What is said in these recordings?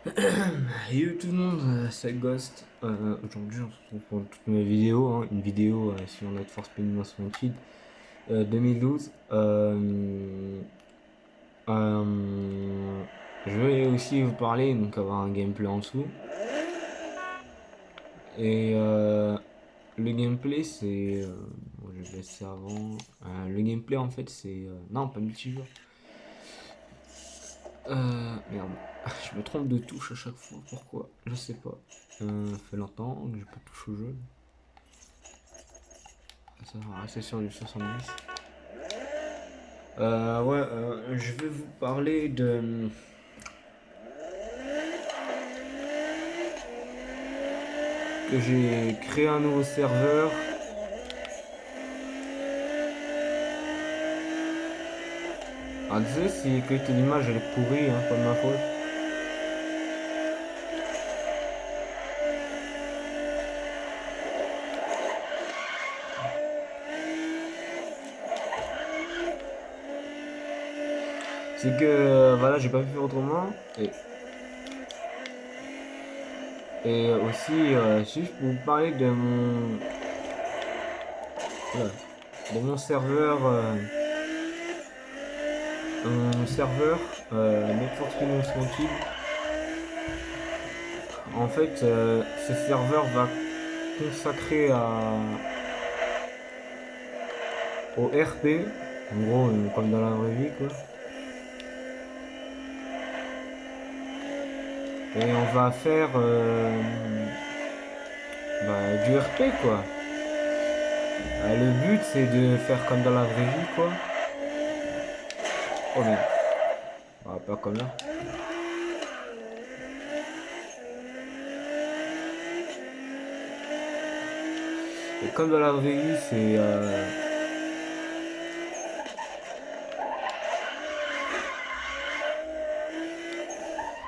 Yo tout le monde, c'est Ghost. Aujourd'hui, on se retrouve pour toutes mes vidéos, hein. Une vidéo sur Need for Speed Most Wanted 2012. Je vais aussi vous parler, donc avoir un gameplay en dessous. Et le gameplay, c'est. Bon, je vais laisser avant. Le gameplay, en fait, c'est. Non, pas multijoueur. Merde. Je me trompe de touche à chaque fois. Pourquoi? Je sais pas. Ça fait longtemps que j'ai pas touché au jeu. Ça va rester sur du 70. Ouais, je vais vous parler de. Que j'ai créé un nouveau serveur. Ah, désolé si la qualité d'image elle est pourrie, hein, pas de ma faute. C'est que voilà, j'ai pas pu faire autrement. Et aussi, juste pour vous parler de voilà, de mon serveur Need for Speed Most Wanted. En fait, ce serveur va consacrer au RP, en gros, comme dans la vraie vie, quoi. Et on va faire du RP, quoi. Le but, c'est de faire comme dans la vraie vie, quoi. Oh merde. Pas comme là. Et comme dans la vraie vie, c'est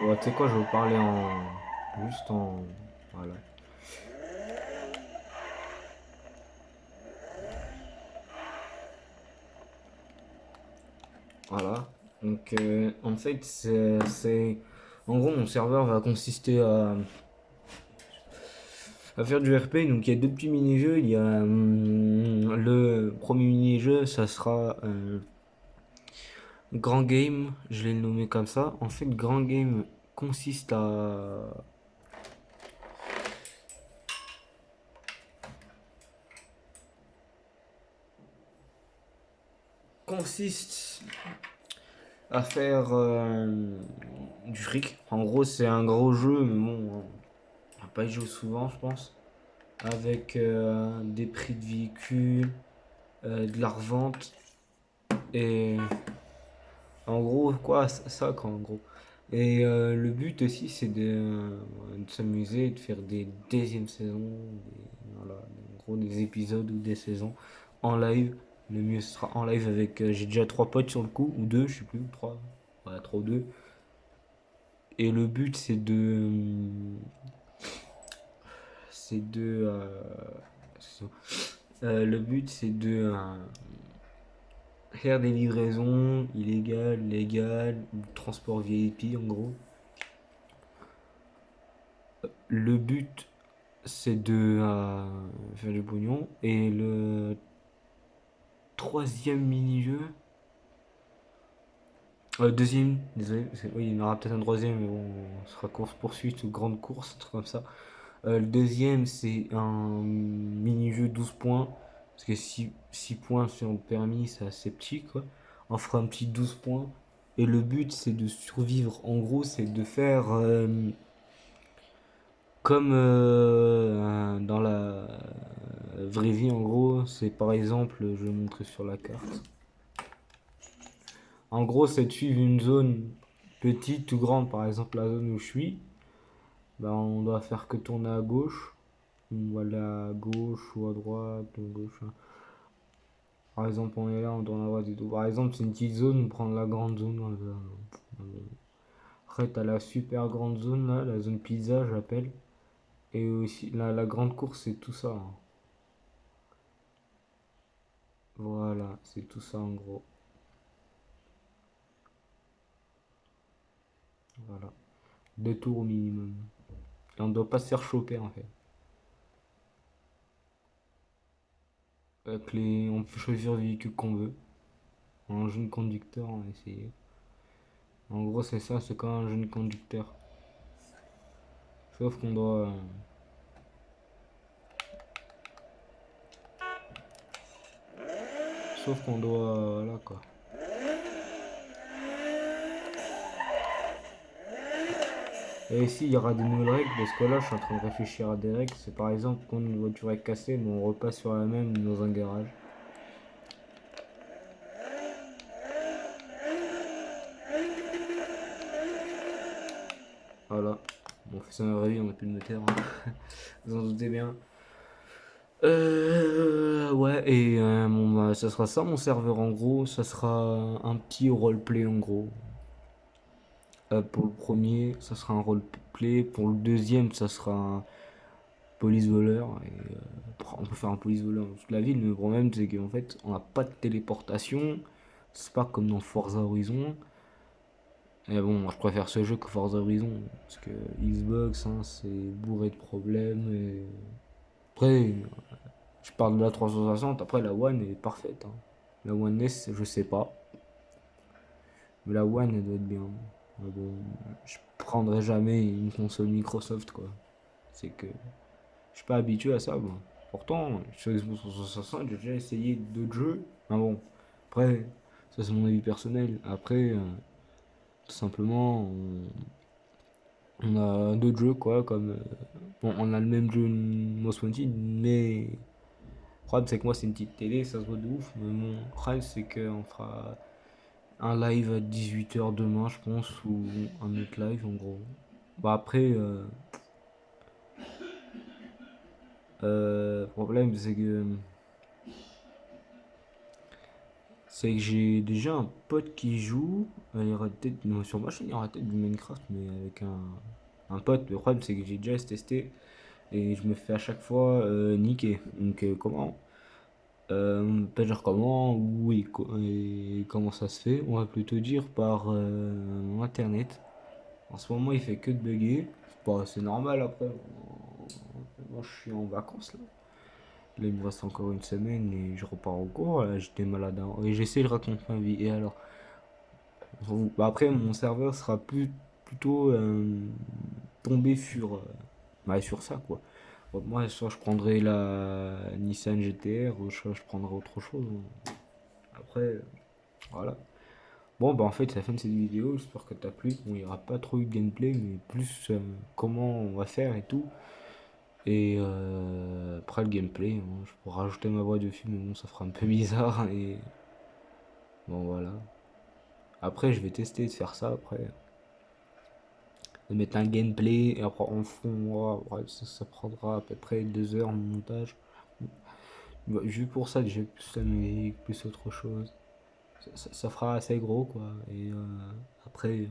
ouais, tu sais quoi, je vais vous parler en juste en voilà. Voilà. Donc en fait, en gros, mon serveur va consister à faire du RP. Donc il y a deux petits mini-jeux. Il y a le premier mini-jeu, ça sera Grand Game, je l'ai nommé comme ça. En fait, Grand Game consiste à consiste à faire du fric. En gros, c'est un gros jeu, mais bon, on va pas y jouer souvent, je pense. Avec des prix de véhicules, de la revente et en gros, quoi, ça quoi, en gros. Et le but aussi, c'est de s'amuser, de faire des deuxièmes saisons, voilà, en gros des épisodes ou des saisons en live. Le mieux ce sera en live avec. J'ai déjà trois potes sur le coup, ou deux, je sais plus, trois. Ouais, trois ou deux. Et le but, c'est de. Le but, c'est de faire des livraisons illégales, légales, ou transport VIP en gros. Le but, c'est de faire du pognon. Et le troisième mini-jeu. Deuxième, désolé, oui, il y en aura peut-être un troisième, mais bon, ce sera course-poursuite ou grande course, un truc comme ça. Le deuxième, c'est un mini-jeu 12 points. Parce que 6 points sur le permis, c'est assez petit, quoi. On fera un petit 12 points. Et le but, c'est de survivre. En gros, c'est de faire comme dans la vraie vie, en gros. C'est par exemple, je vais montrer sur la carte. En gros, c'est de suivre une zone petite ou grande. Par exemple, la zone où je suis. Ben, on doit faire que tourner à gauche. On va aller à gauche ou à droite, ou à gauche. Par exemple, on est là, on tourne à droite et tout. Par exemple, c'est une petite zone, on prend la grande zone. Après, t'as la super grande zone là, la zone pizza, j'appelle. Et aussi, la grande course, c'est tout ça, hein. Voilà, c'est tout ça en gros. Voilà. 2 tours au minimum. Et on doit pas se faire choper en fait. On peut choisir le véhicule qu'on veut. Un jeune conducteur, on va essayer. En gros, c'est ça, c'est comme un jeune conducteur. Sauf qu'on doit. Sauf qu'on doit. Voilà quoi. Et ici, il y aura des nouvelles règles parce que là, je suis en train de réfléchir à des règles. C'est par exemple quand une voiture est cassée, mais on repasse sur la même dans un garage. Voilà. Bon, on fait ça dans la vie, on n'a plus de moteur. Hein. Vous en doutez bien. Ouais, et bon, bah, ça sera ça mon serveur en gros. Ça sera un petit roleplay en gros. Pour le premier, ça sera un roleplay. Pour le deuxième, ça sera un police voleur. Et, on peut faire un police voleur dans toute la ville, mais le problème c'est qu'en fait, on n'a pas de téléportation. C'est pas comme dans Forza Horizon. Et bon, moi, je préfère ce jeu que Forza Horizon. Parce que Xbox, hein, c'est bourré de problèmes. Et après, je parle de la 360. Après, la One est parfaite. Hein. La One S, je sais pas. Mais la One, elle doit être bien. Mais bon, je prendrai jamais une console Microsoft, quoi. C'est que je suis pas habitué à ça, moi. Pourtant, sur Xbox 360, j'ai déjà essayé d'autres jeux. Ah bon, après, ça c'est mon avis personnel. Après, tout simplement, on a d'autres jeux, quoi, comme... bon, on a le même jeu Most Wanted, mais... Le problème, c'est que moi, c'est une petite télé, ça se voit de ouf. Mais mon problème, c'est qu'on fera un live à 18 h demain, je pense, ou un autre live, en gros. Bah après, le problème, c'est que j'ai déjà un pote qui joue. Il y aura peut-être, non, sur ma chaîne, il y aura peut-être du Minecraft, mais avec un pote. Le problème, c'est que j'ai déjà testé et je me fais à chaque fois niquer. Donc, comment pas dire comment, oui, et comment ça se fait. On va plutôt dire par internet. En ce moment, il fait que de bugger. Bon, c'est normal après. Moi, je suis en vacances là. Là, il me reste encore une semaine et je repars au cours. Là, j'étais malade avant. Et j'essaie de raconter ma vie. Et alors, bah, après, mon serveur sera plutôt tombé sur, ouais, sur ça, quoi. Bon, moi, soit je prendrai la Nissan GTR, ou soit je prendrai autre chose. Après, voilà. Bon, bah en fait, c'est la fin de cette vidéo. J'espère que t'as plu. Bon, il n'y aura pas trop eu de gameplay, mais plus comment on va faire et tout. Et après le gameplay, hein, je pourrais rajouter ma voix dessus, mais bon, ça fera un peu bizarre. Et bon, voilà. Après, je vais tester de faire ça après. De mettre un gameplay et après en fond, ouais, ça prendra à peu près 2 heures de montage. Bah, juste pour ça, j'ai plus la musique, plus autre chose. Ça fera assez gros quoi. Et après, le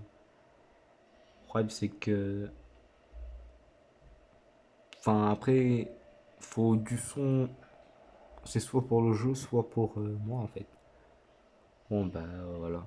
problème c'est que. Enfin, après, faut du son. C'est soit pour le jeu, soit pour moi en fait. Bon, bah voilà.